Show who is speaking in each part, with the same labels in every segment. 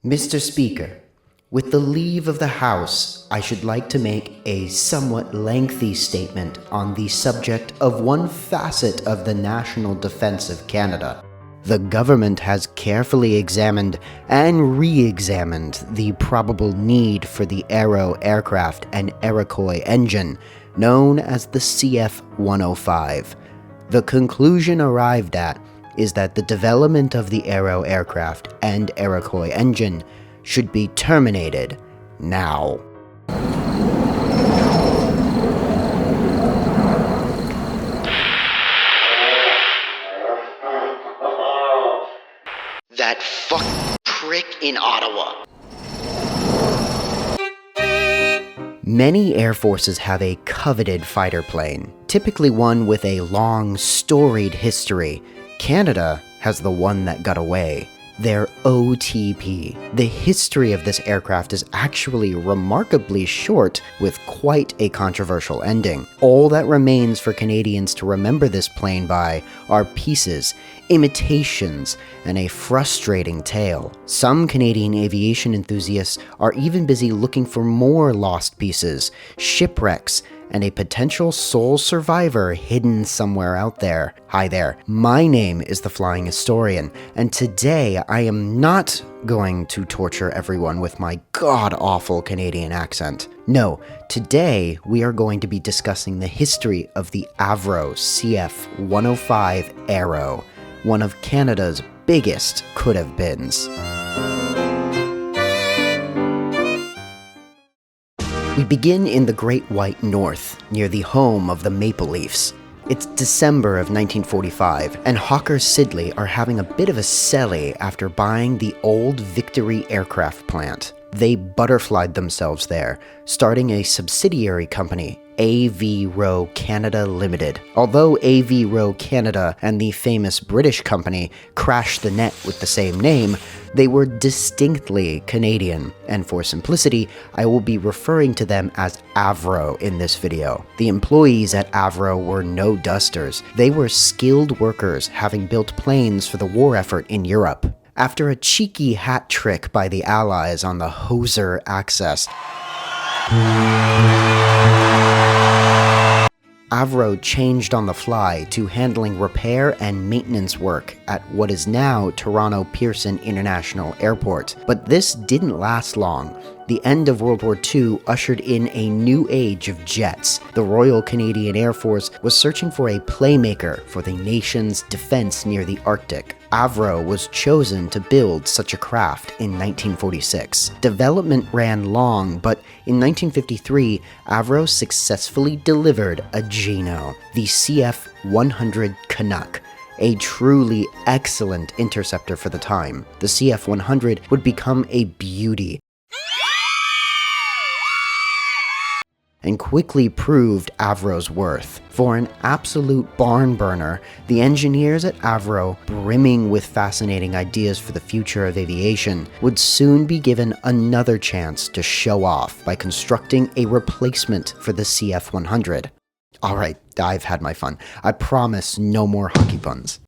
Speaker 1: Mr. Speaker, with the leave of the House, I should like to make a somewhat lengthy statement on the subject of one facet of the national defense of Canada. The government has carefully examined and re-examined the probable need for the Arrow aircraft and Iroquois engine, known as the CF-105. The conclusion arrived at is that the development of the Arrow aircraft and Iroquois engine should be terminated now. That fucking prick in Ottawa. Many air forces have a coveted fighter plane, typically one with a long, storied history. Canada has the one that got away, their OTP. The history of this aircraft is actually remarkably short, with quite a controversial ending. All that remains for Canadians to remember this plane by are pieces, imitations, and a frustrating tale. Some Canadian aviation enthusiasts are even busy looking for more lost pieces, shipwrecks, and a potential sole survivor hidden somewhere out there. Hi there, my name is the Flying Historian, and today I am not going to torture everyone with my god-awful Canadian accent. No, today we are going to be discussing the history of the Avro CF-105 Arrow, one of Canada's biggest could-have-beens. We begin in the Great White North, near the home of the Maple Leafs. It's December of 1945, and Hawker Siddeley are having a bit of a celly after buying the old Victory aircraft plant. They butterflied themselves there, starting a subsidiary company, Avro Canada Limited. Although Avro Canada and the famous British company crashed the net with the same name, they were distinctly Canadian, and for simplicity, I will be referring to them as Avro in this video. The employees at Avro were no dusters. They were skilled workers, having built planes for the war effort in Europe. After a cheeky hat trick by the Allies on the Hoser Axis, Avro changed on the fly to handling repair and maintenance work at what is now Toronto Pearson International Airport. But this didn't last long. The end of World War II ushered in a new age of jets. The Royal Canadian Air Force was searching for a playmaker for the nation's defense near the Arctic. Avro was chosen to build such a craft in 1946. Development ran long, but in 1953, Avro successfully delivered a Geno, the CF-100 Canuck, a truly excellent interceptor for the time. The CF-100 would become a beauty, and quickly proved Avro's worth. For an absolute barn burner, the engineers at Avro, brimming with fascinating ideas for the future of aviation, would soon be given another chance to show off by constructing a replacement for the CF-100. Alright, I've had my fun. I promise no more hockey puns.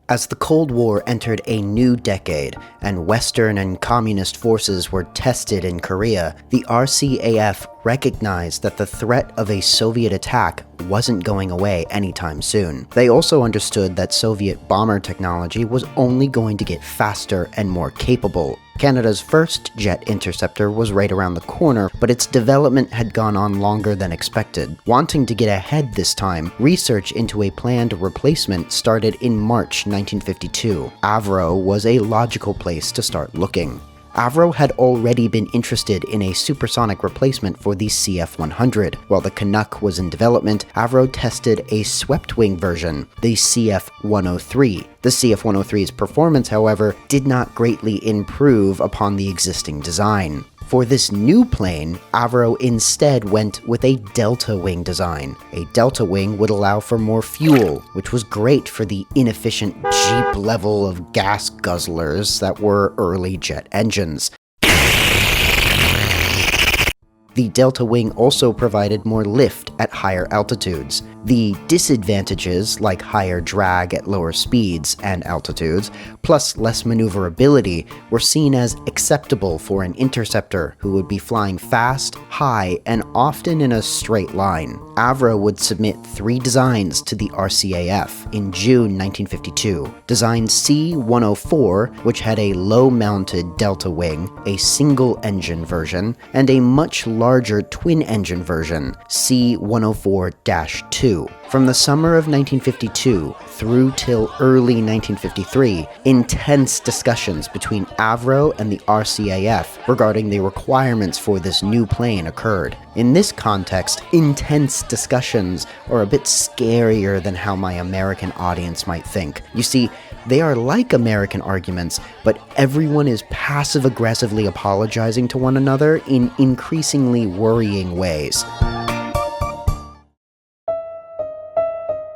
Speaker 1: As the Cold War entered a new decade, and Western and Communist forces were tested in Korea, the RCAF recognized that the threat of a Soviet attack wasn't going away anytime soon. They also understood that Soviet bomber technology was only going to get faster and more capable. Canada's first jet interceptor was right around the corner, but its development had gone on longer than expected. Wanting to get ahead this time, research into a planned replacement started in March 1952. Avro was a logical place to start looking. Avro had already been interested in a supersonic replacement for the CF-100. While the Canuck was in development, Avro tested a swept-wing version, the CF-103. The CF-103's performance, however, did not greatly improve upon the existing design. For this new plane, Avro instead went with a delta wing design. A delta wing would allow for more fuel, which was great for the inefficient Jeep level of gas guzzlers that were early jet engines. The delta wing also provided more lift at higher altitudes. The disadvantages, like higher drag at lower speeds and altitudes, plus less maneuverability, were seen as acceptable for an interceptor who would be flying fast, high, and often in a straight line. Avro would submit 3 designs to the RCAF in June 1952. Design C-104, which had a low-mounted delta wing, a single-engine version, and a much larger twin-engine version, C-104-2. From the summer of 1952 through till early 1953, intense discussions between Avro and the RCAF regarding the requirements for this new plane occurred. In this context, intense discussions are a bit scarier than how my American audience might think. You see, they are like American arguments, but everyone is passive-aggressively apologizing to one another in increasingly worrying ways.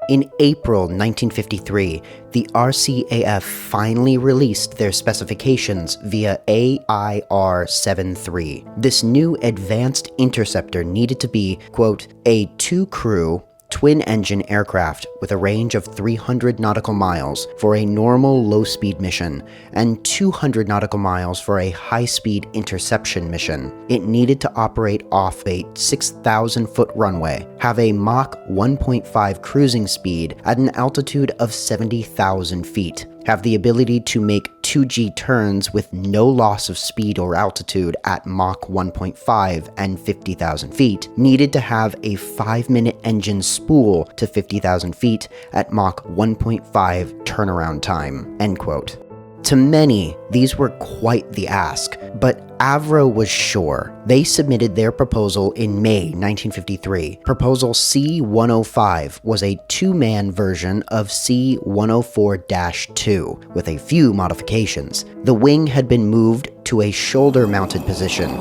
Speaker 1: In April 1953, the RCAF finally released their specifications via AIR-73. This new advanced interceptor needed to be, quote, a 2-crew, twin-engine aircraft with a range of 300 nautical miles for a normal low-speed mission and 200 nautical miles for a high-speed interception mission. It needed to operate off a 6,000-foot runway, have a Mach 1.5 cruising speed at an altitude of 70,000 feet, have the ability to make 2G turns with no loss of speed or altitude at Mach 1.5 and 50,000 feet, needed to have a 5-minute engine spool to 50,000 feet at Mach 1.5 turnaround time, end quote. To many, these were quite the ask, but Avro was sure. They submitted their proposal in May 1953. Proposal C-105 was a 2-man version of C-104-2, with a few modifications. The wing had been moved to a shoulder-mounted position,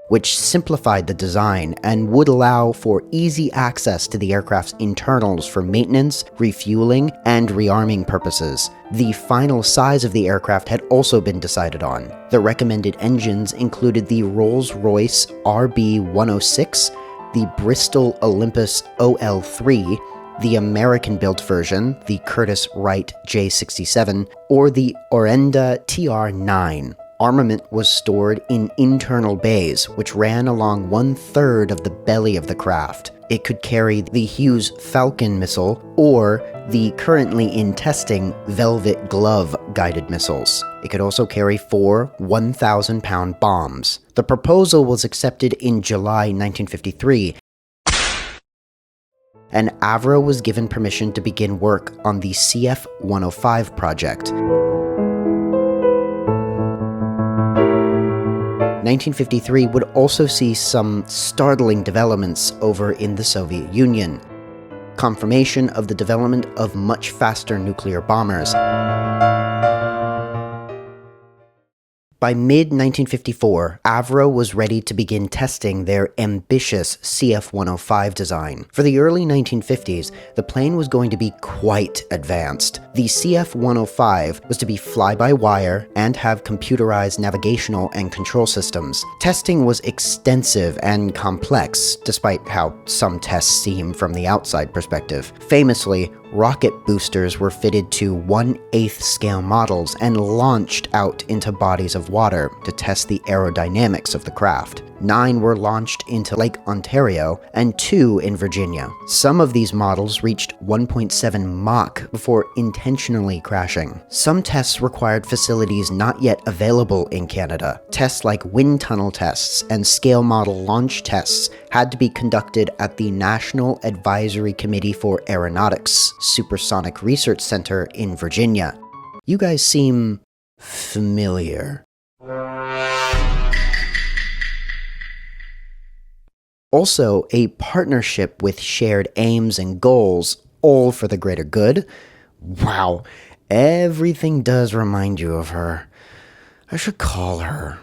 Speaker 1: which simplified the design and would allow for easy access to the aircraft's internals for maintenance, refueling, and rearming purposes. The final size of the aircraft had also been decided on. The recommended engines included the Rolls-Royce RB-106, the Bristol Olympus OL-3, the American-built version, the Curtiss-Wright J-67, or the Orenda TR-9. Armament was stored in internal bays, which ran along 1/3 of the belly of the craft. It could carry the Hughes Falcon missile or the currently in testing Velvet Glove guided missiles. It could also carry 4 1,000-pound bombs. The proposal was accepted in July 1953, and Avro was given permission to begin work on the CF-105 project. 1953 would also see some startling developments over in the Soviet Union. Confirmation of the development of much faster nuclear bombers. By mid-1954, Avro was ready to begin testing their ambitious CF-105 design. For the early 1950s, the plane was going to be quite advanced. The CF-105 was to be fly-by-wire and have computerized navigational and control systems. Testing was extensive and complex, despite how some tests seem from the outside perspective. Famously, rocket boosters were fitted to 1/8 scale models and launched out into bodies of water to test the aerodynamics of the craft. 9 were launched into Lake Ontario and 2 in Virginia. Some of these models reached 1.7 Mach before intentionally crashing. Some tests required facilities not yet available in Canada. Tests like wind tunnel tests and scale model launch tests had to be conducted at the National Advisory Committee for Aeronautics Supersonic Research Center in Virginia. You guys seem familiar. Also, a partnership with shared aims and goals, all for the greater good. Wow, everything does remind you of her. I should call her.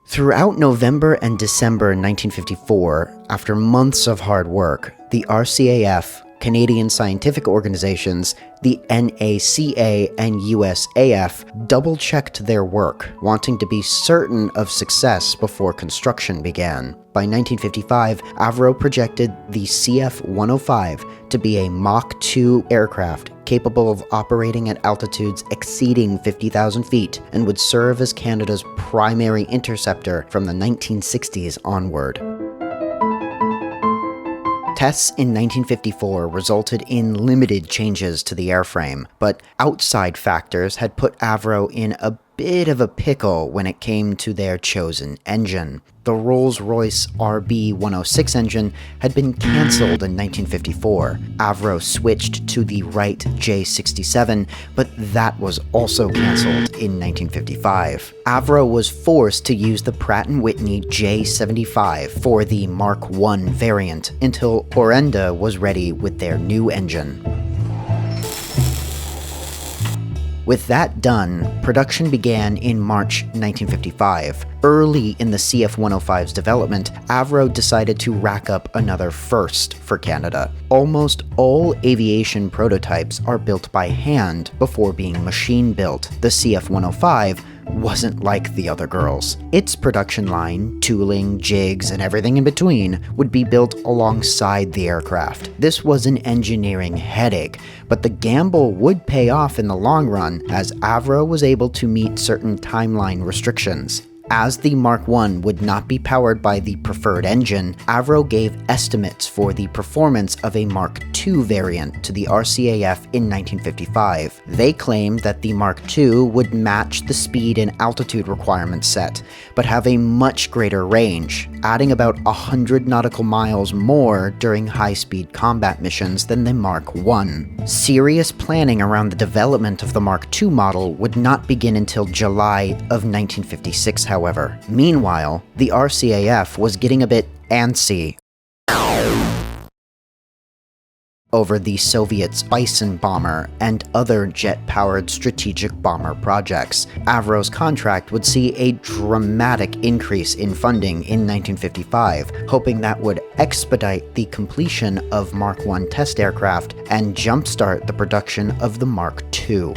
Speaker 1: Throughout November and December 1954, after months of hard work, the RCAF Canadian scientific organizations, the NACA and USAF, double-checked their work, wanting to be certain of success before construction began. By 1955, Avro projected the CF-105 to be a Mach 2 aircraft capable of operating at altitudes exceeding 50,000 feet and would serve as Canada's primary interceptor from the 1960s onward. Tests in 1954 resulted in limited changes to the airframe, but outside factors had put Avro in a bit of a pickle when it came to their chosen engine. The Rolls-Royce RB106 engine had been cancelled in 1954. Avro switched to the Wright J67, but that was also cancelled in 1955. Avro was forced to use the Pratt & Whitney J75 for the Mark I variant until Orenda was ready with their new engine. With that done, production began in March 1955. Early in the CF-105's development, Avro decided to rack up another first for Canada. Almost all aviation prototypes are built by hand before being machine-built. The CF-105 wasn't like the other girls. Its production line, tooling, jigs, and everything in between would be built alongside the aircraft. This was an engineering headache, but the gamble would pay off in the long run as Avro was able to meet certain timeline restrictions. As the Mark I would not be powered by the preferred engine, Avro gave estimates for the performance of a Mark II variant to the RCAF in 1955. They claimed that the Mark II would match the speed and altitude requirements set, but have a much greater range, adding about 100 nautical miles more during high-speed combat missions than the Mark I. Serious planning around the development of the Mark II model would not begin until July of 1956, however. Meanwhile, the RCAF was getting a bit antsy over the Soviets' Bison bomber and other jet-powered strategic bomber projects. Avro's contract would see a dramatic increase in funding in 1955, hoping that would expedite the completion of Mark I test aircraft and jumpstart the production of the Mark II.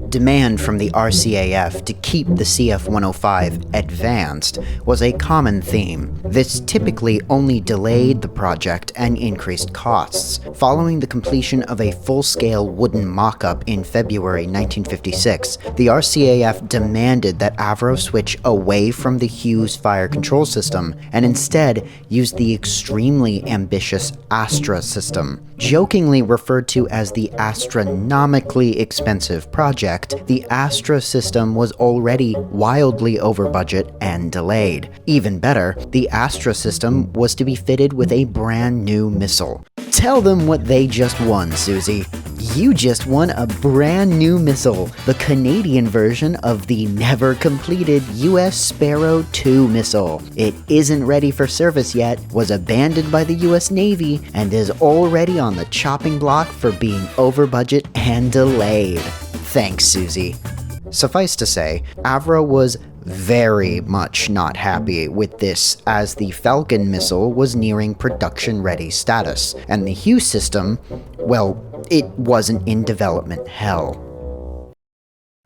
Speaker 1: Demand from the RCAF to keep the CF-105 advanced was a common theme. This typically only delayed the project and increased costs. Following the completion of a full-scale wooden mock-up in February 1956, the RCAF demanded that Avro switch away from the Hughes fire control system and instead use the extremely ambitious Astra system. Jokingly referred to as the astronomically expensive project, the Astra system was already wildly over budget and delayed. Even better, the Astra system was to be fitted with a brand new missile. Tell them what they just won, Susie. You just won a brand new missile, the Canadian version of the never-completed US Sparrow II missile. It isn't ready for service yet, was abandoned by the US Navy, and is already on the chopping block for being over budget and delayed. Thanks, Susie. Suffice to say, Avro was very much not happy with this, as the Falcon missile was nearing production-ready status, and the Hughes system, well, it wasn't in development hell.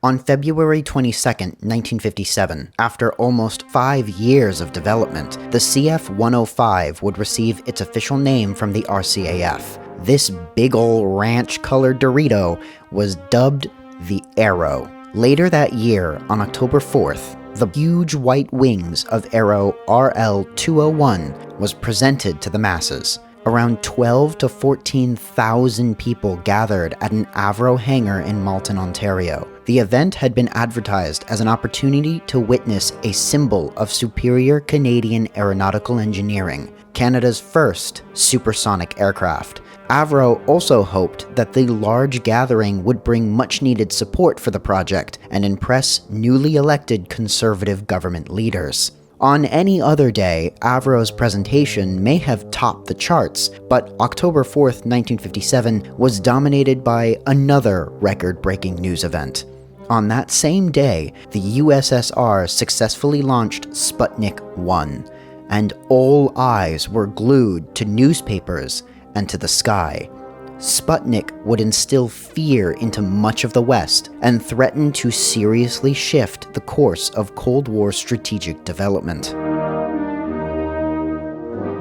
Speaker 1: On February 22, 1957, after almost 5 years of development, the CF-105 would receive its official name from the RCAF. This big ol' ranch-colored Dorito was dubbed the Arrow. Later that year, on October 4th, the huge white wings of Arrow RL-201 was presented to the masses. Around 12,000 to 14,000 people gathered at an Avro hangar in Malton, Ontario. The event had been advertised as an opportunity to witness a symbol of superior Canadian aeronautical engineering, Canada's first supersonic aircraft. Avro also hoped that the large gathering would bring much-needed support for the project and impress newly elected conservative government leaders. On any other day, Avro's presentation may have topped the charts, but October 4th, 1957 was dominated by another record-breaking news event. On that same day, the USSR successfully launched Sputnik 1. and all eyes were glued to newspapers and to the sky. Sputnik would instill fear into much of the West and threaten to seriously shift the course of Cold War strategic development.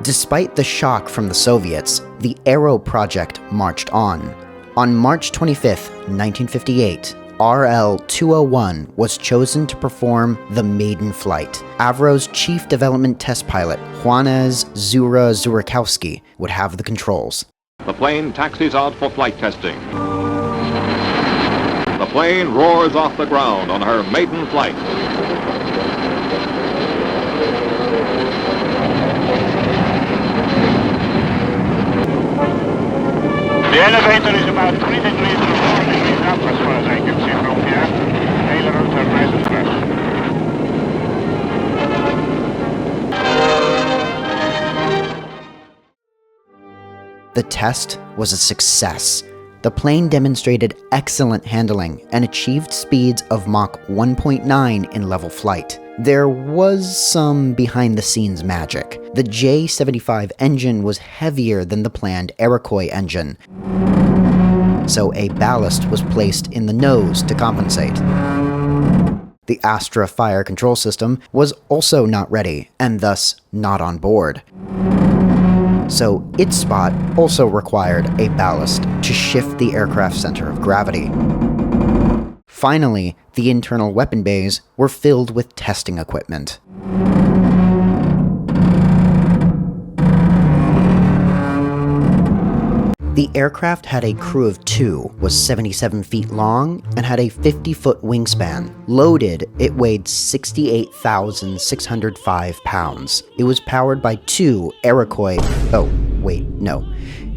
Speaker 1: Despite the shock from the Soviets, the Arrow project marched on. On March 25, 1958, RL-201 was chosen to perform the maiden flight. Avro's chief development test pilot, Juanez Zurikowski, would have the controls.
Speaker 2: The plane taxis out for flight testing. The plane roars off the ground on her maiden flight.
Speaker 3: The elevator is about 3 degrees or 4 degrees up as far as I can see from here. Ailerons are nice and fresh.
Speaker 1: The test was a success. The plane demonstrated excellent handling and achieved speeds of Mach 1.9 in level flight. There was some behind-the-scenes magic. The J-75 engine was heavier than the planned Iroquois engine, so a ballast was placed in the nose to compensate. The Astra fire control system was also not ready, and thus not on board. So its spot also required a ballast to shift the aircraft's center of gravity. Finally, the internal weapon bays were filled with testing equipment. The aircraft had a crew of 2, was 77 feet long, and had a 50-foot wingspan. Loaded, it weighed 68,605 pounds. It was powered by 2 Iroquois...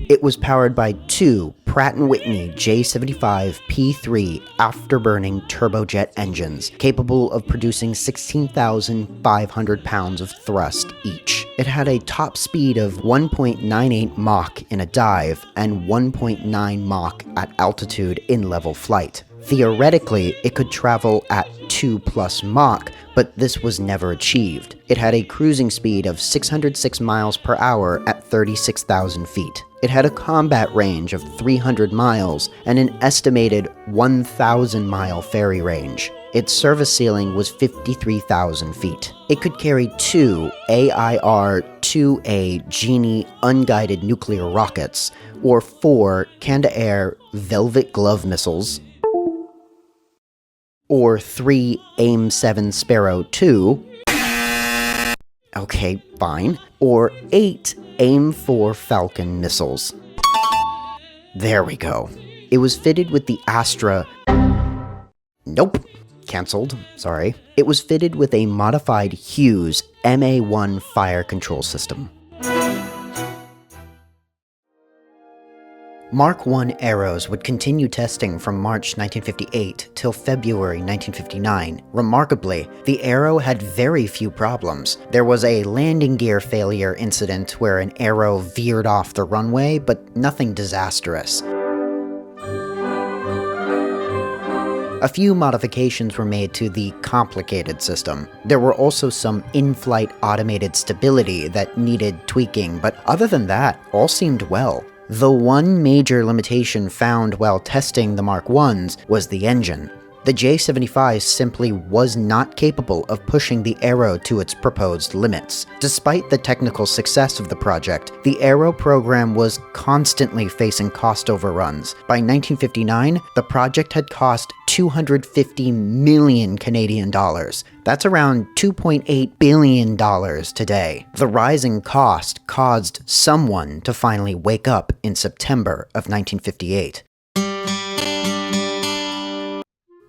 Speaker 1: It was powered by 2 Pratt & Whitney J75 P3 afterburning turbojet engines, capable of producing 16,500 pounds of thrust each. It had a top speed of 1.98 Mach in a dive and 1.9 Mach at altitude in level flight. Theoretically, it could travel at 2+ Mach, but this was never achieved. It had a cruising speed of 606 miles per hour at 36,000 feet. It had a combat range of 300 miles and an estimated 1,000-mile ferry range. Its service ceiling was 53,000 feet. It could carry 2 AIR-2A Genie unguided nuclear rockets, or 4 Canadair Velvet Glove missiles, or 3 AIM-7 Sparrow II, okay, fine, or 8 AIM-4 Falcon missiles. There we go. It was fitted with the Astra... Nope. Cancelled. Sorry. It was fitted with a modified Hughes MA-1 fire control system. Mark I Arrows would continue testing from March 1958 till February 1959. Remarkably, the Arrow had very few problems. There was a landing gear failure incident where an Arrow veered off the runway, but nothing disastrous. A few modifications were made to the complicated system. There were also some in-flight automated stability that needed tweaking, but other than that, all seemed well. The one major limitation found while testing the Mark Is was the engine. The J75 simply was not capable of pushing the Arrow to its proposed limits. Despite the technical success of the project, the Arrow program was constantly facing cost overruns. By 1959, the project had cost 250 million Canadian dollars. That's around $2.8 billion today. The rising cost caused someone to finally wake up in September of 1958.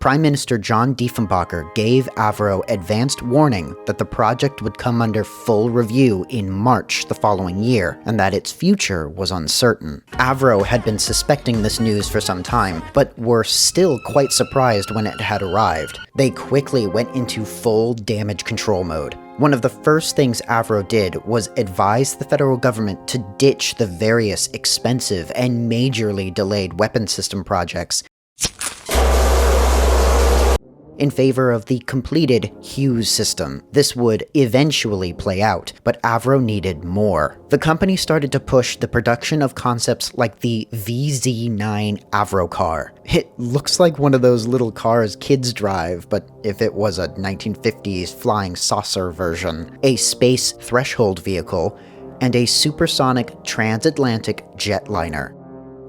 Speaker 1: Prime Minister John Diefenbacher gave Avro advanced warning that the project would come under full review in March the following year, and that its future was uncertain. Avro had been suspecting this news for some time, but were still quite surprised when it had arrived. They quickly went into full damage control mode. One of the first things Avro did was advise the federal government to ditch the various expensive and majorly delayed weapon system projects in favor of the completed Hughes system. This would eventually play out, but Avro needed more. The company started to push the production of concepts like the VZ9 Avro car. It looks like one of those little cars kids drive, but if it was a 1950s flying saucer version, a space threshold vehicle, and a supersonic transatlantic jetliner.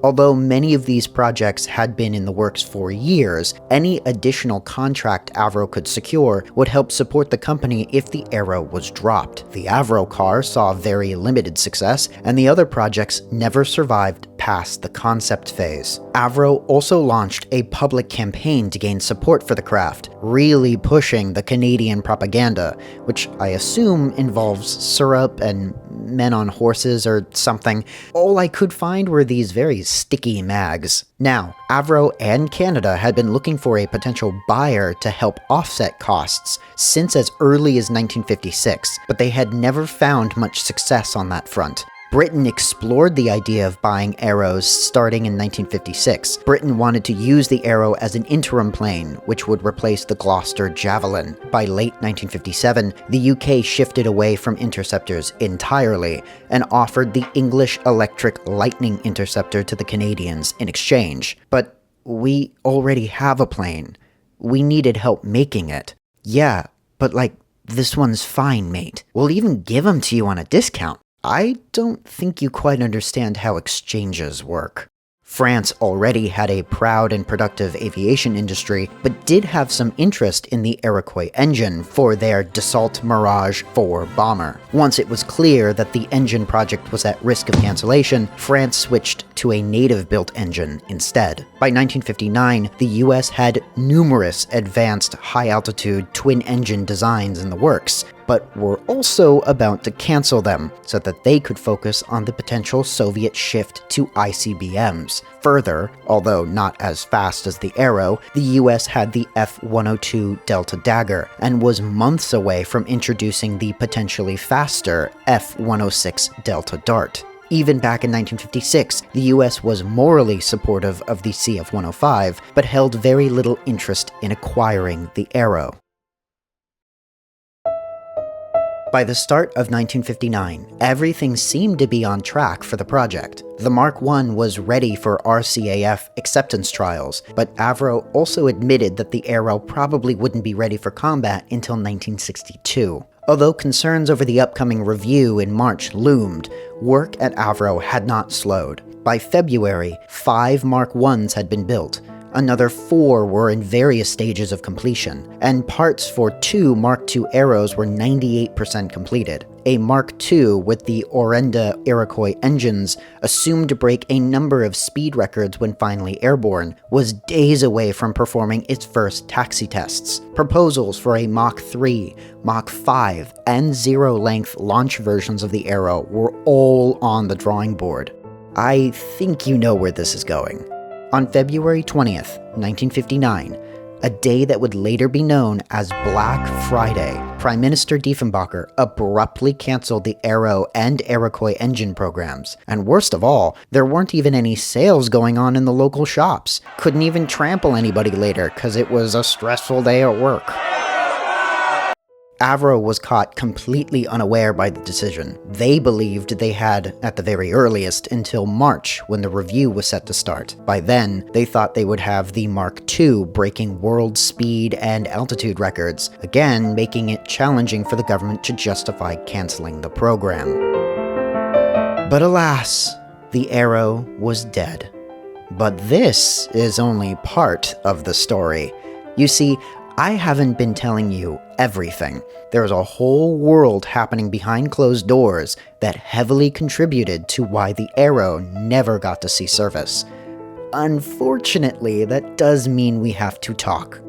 Speaker 1: Although many of these projects had been in the works for years, any additional contract Avro could secure would help support the company if the Arrow was dropped. The Avro car saw very limited success, and the other projects never survived past the concept phase. Avro also launched a public campaign to gain support for the craft, really pushing the Canadian propaganda, which I assume involves syrup and men on horses or something. All I could find were these very sticky mags. Now, Avro and Canada had been looking for a potential buyer to help offset costs since as early as 1956, but they had never found much success on that front. Britain explored the idea of buying Arrows starting in 1956. Britain wanted to use the Arrow as an interim plane, which would replace the Gloucester Javelin. By late 1957, the UK shifted away from Interceptors entirely and offered the English Electric Lightning Interceptor to the Canadians in exchange. But we already have a plane. We needed help making it. Yeah, but this one's fine, mate. We'll even give them to you on a discount. I don't think you quite understand how exchanges work. France already had a proud and productive aviation industry, but did have some interest in the Iroquois engine for their Dassault Mirage 4 bomber. Once it was clear that the engine project was at risk of cancellation, France switched to a native-built engine instead. By 1959, the US had numerous advanced high-altitude twin-engine designs in the works, but were also about to cancel them so that they could focus on the potential Soviet shift to ICBMs. Further, although not as fast as the Arrow, the US had the F-102 Delta Dagger and was months away from introducing the potentially faster F-106 Delta Dart. Even back in 1956, the US was morally supportive of the CF-105, but held very little interest in acquiring the Arrow. By the start of 1959, everything seemed to be on track for the project. The Mark I was ready for RCAF acceptance trials, but Avro also admitted that the Arrow probably wouldn't be ready for combat until 1962. Although concerns over the upcoming review in March loomed, work at Avro had not slowed. By February, 5 Mark Is had been built. Another 4 were in various stages of completion, and parts for 2 Mark II Arrows were 98% completed. A Mark II with the Orenda Iroquois engines, assumed to break a number of speed records when finally airborne, was days away from performing its first taxi tests. Proposals for a Mach 3, Mach 5, and zero-length launch versions of the Arrow were all on the drawing board. I think you know where this is going. On February 20th, 1959, a day that would later be known as Black Friday, Prime Minister Diefenbacher abruptly canceled the Arrow and Iroquois engine programs. And worst of all, there weren't even any sales going on in the local shops. Couldn't even trample anybody later because it was a stressful day at work. Avro was caught completely unaware by the decision. They believed they had, at the very earliest, until March when the review was set to start. By then, they thought they would have the Mark II breaking world speed and altitude records, again making it challenging for the government to justify canceling the program. But alas, the Arrow was dead. But this is only part of the story. You see, I haven't been telling you everything. There's a whole world happening behind closed doors that heavily contributed to why the Arrow never got to see service. Unfortunately, that does mean we have to talk.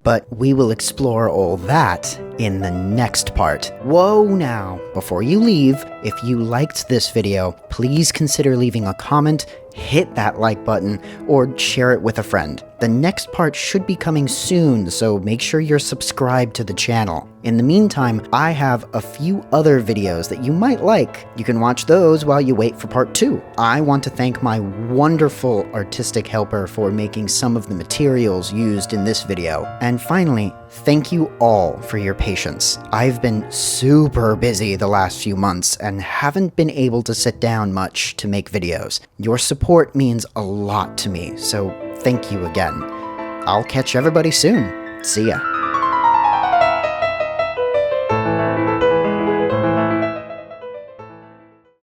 Speaker 1: But we will explore all that in the next part. Whoa now! Before you leave, if you liked this video, please consider leaving a comment, hit that like button, or share it with a friend. The next part should be coming soon, so make sure you're subscribed to the channel. In the meantime, I have a few other videos that you might like. You can watch those while you wait for part 2. I want to thank my wonderful artistic helper for making some of the materials used in this video. And finally, thank you all for your patience. I've been super busy the last few months and haven't been able to sit down much to make videos. Your support means a lot to me, so thank you again. I'll catch everybody soon. See ya.